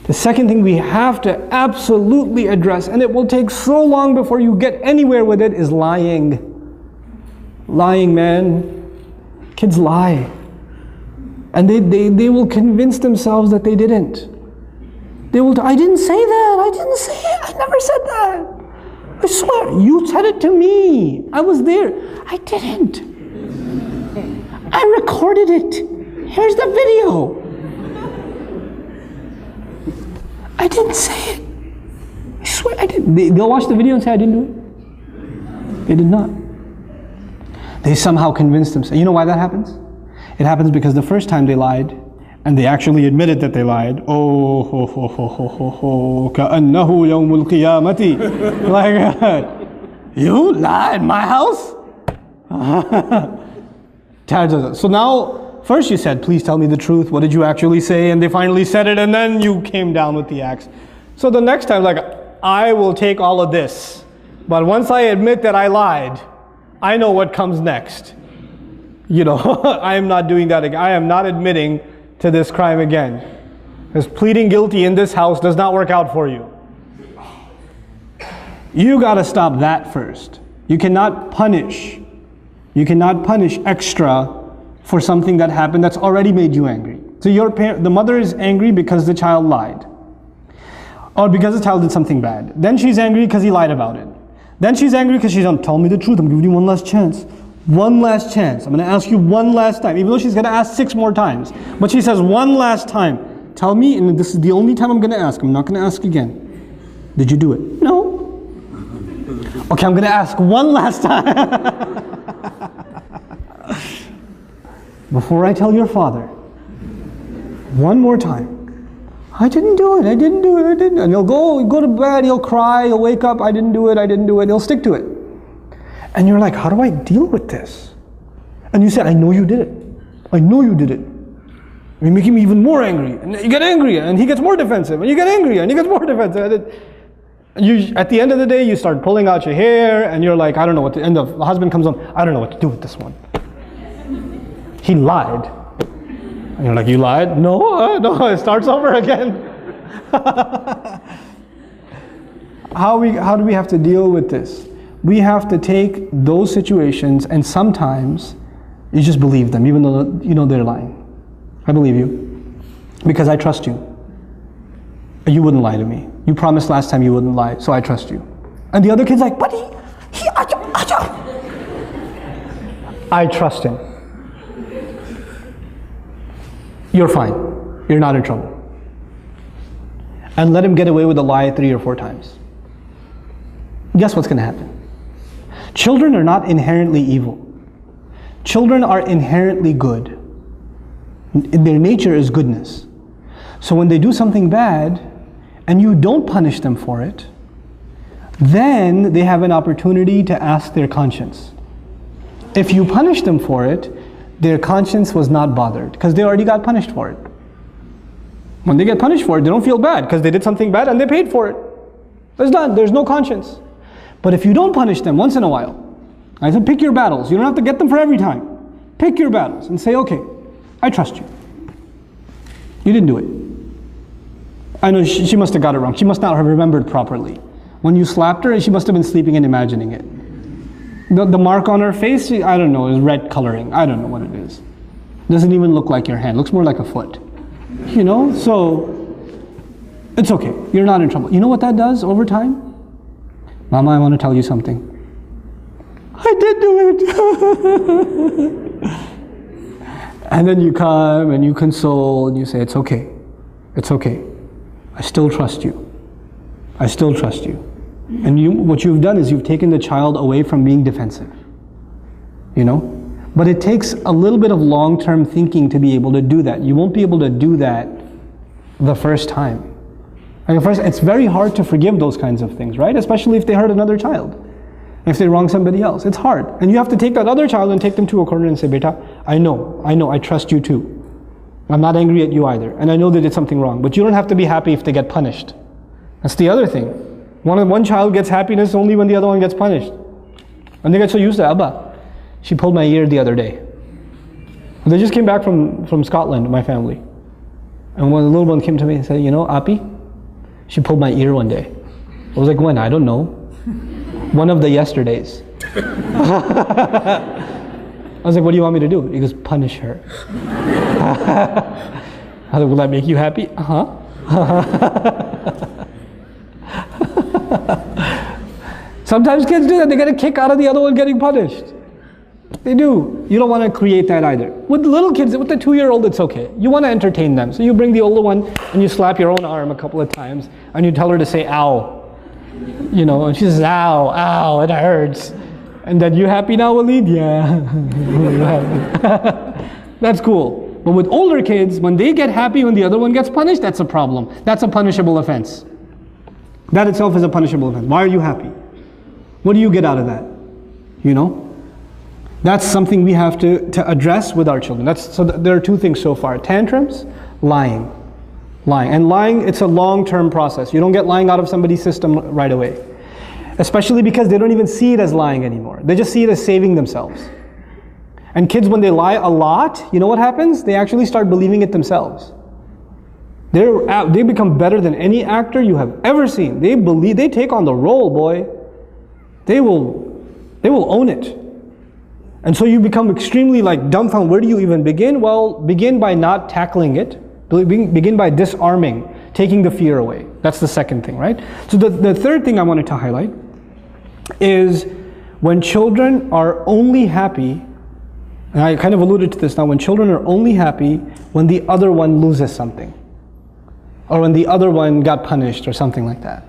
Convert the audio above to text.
The second thing we have to absolutely address, and it will take so long before you get anywhere with it, is lying. Lying, man. Kids lie. And they will convince themselves that they didn't. They will, I didn't say that, I didn't say it, I never said that. I swear, you said it to me. I was there. I didn't. I recorded it. Here's the video. I didn't say it. I swear I didn't. They'll watch the video and say I didn't do it. They did not. They somehow convinced themselves. You know why that happens? It happens because the first time they lied, and they actually admitted that they lied. Oh, ho, ho, ho, ho, ho, ho, ka'annahu yawmul qiyamati. Like, you lied in my house? So now, first you said, please tell me the truth. What did you actually say? And they finally said it, and then you came down with the axe. So the next time, like, I will take all of this. But once I admit that I lied, I know what comes next. You know, I am not doing that again. I am not admitting to this crime again. Because pleading guilty in this house does not work out for you. You got to stop that first. You cannot punish. You cannot punish extra for something that happened that's already made you angry. So the mother is angry because the child lied. Or because the child did something bad. Then she's angry because he lied about it. Then she's angry because she's tell me the truth. I'm giving you one last chance. One last chance. I'm going to ask you one last time. Even though she's going to ask 6 more times. But she says one last time. Tell me, and this is the only time I'm going to ask. I'm not going to ask again. Did you do it? No. Okay, I'm going to ask one last time. Before I tell your father. One more time. I didn't do it. I didn't do it. I didn't. And he'll go to bed. He'll cry. He'll wake up. I didn't do it. I didn't do it. He'll stick to it. And you're like, how do I deal with this? And you said, I know you did it. I know you did it. You're making me even more angry. And you get angry, and he gets more defensive. And you get angry, and he gets more defensive. And at the end of the day, you start pulling out your hair, and you're like, I don't know what to, and the husband comes home, I don't know what to do with this one. He lied. And you're like, you lied? No, no, it starts over again. How do we have to deal with this? We have to take those situations, and sometimes you just believe them, even though you know they're lying. I believe you because I trust you. You wouldn't lie to me. You promised last time you wouldn't lie, so I trust you. And the other kid's like, but I trust him. You're fine. You're not in trouble. And let him get away with a lie 3 or 4 times. Guess what's going to happen? Children are not inherently evil. Children are inherently good. Their nature is goodness. So when they do something bad, and you don't punish them for it, then they have an opportunity to ask their conscience. If you punish them for it, their conscience was not bothered, because they already got punished for it. When they get punished for it, they don't feel bad, because they did something bad and they paid for it. It's done. There's no conscience. But if you don't punish them once in a while, I said pick your battles. You don't have to get them for every time. Pick your battles and say, okay, I trust you. You didn't do it. I know she must have got it wrong. She must not have remembered properly. When you slapped her, she must have been sleeping and imagining it. The mark on her face, I don't know, is red coloring. I don't know what it is. Doesn't even look like your hand. Looks more like a foot. You know, so it's okay. You're not in trouble. You know what that does over time? Mama, I want to tell you something. I did do it. And then you come and you console and you say, it's okay. It's okay. I still trust you. I still trust you. And what you've done is you've taken the child away from being defensive. You know? But it takes a little bit of long-term thinking to be able to do that. You won't be able to do that the first time. Like first, it's very hard to forgive those kinds of things, right? Especially if they hurt another child. If they wrong somebody else. It's hard. And you have to take that other child and take them to a corner and say, Beta, I know, I trust you too. I'm not angry at you either. And I know they did something wrong. But you don't have to be happy if they get punished. That's the other thing. One child gets happiness only when the other one gets punished. And they get so used to Abba. She pulled my ear the other day. They just came back from Scotland, my family. And when the little one came to me and said, you know, Api, She pulled my ear one day. I was like, when? I don't know. One of the yesterdays. I was like, what do you want me to do? He goes, punish her. I was like, will that make you happy? Uh-huh. Sometimes kids do that. They get a kick out of the other one getting punished. They do. You don't want to create that either. With the little kids, with the 2-year-old, it's okay. You want to entertain them. So you bring the older one and you slap your own arm a couple of times and you tell her to say, ow. You know, and she says, ow, ow, it hurts. And then, you happy now, Walid? Yeah. That's cool. But with older kids, when they get happy when the other one gets punished, that's a problem. That's a punishable offense. That itself is a punishable offense. Why are you happy? What do you get out of that? You know? That's something we have to address with our children. So there are 2 things so far. Tantrums, lying. Lying. And lying, it's a long-term process. You don't get lying out of somebody's system right away. Especially because they don't even see it as lying anymore. They just see it as saving themselves. And kids, when they lie a lot, you know what happens? They actually start believing it themselves. They become better than any actor you have ever seen. They take on the role, boy. They will own it. And so you become extremely dumbfounded. Where do you even begin? Well, begin by not tackling it. Begin by disarming, taking the fear away. That's the second thing, right? So the third thing I wanted to highlight is when children are only happy, and I kind of alluded to this now, when children are only happy when the other one loses something, or when the other one got punished or something like that.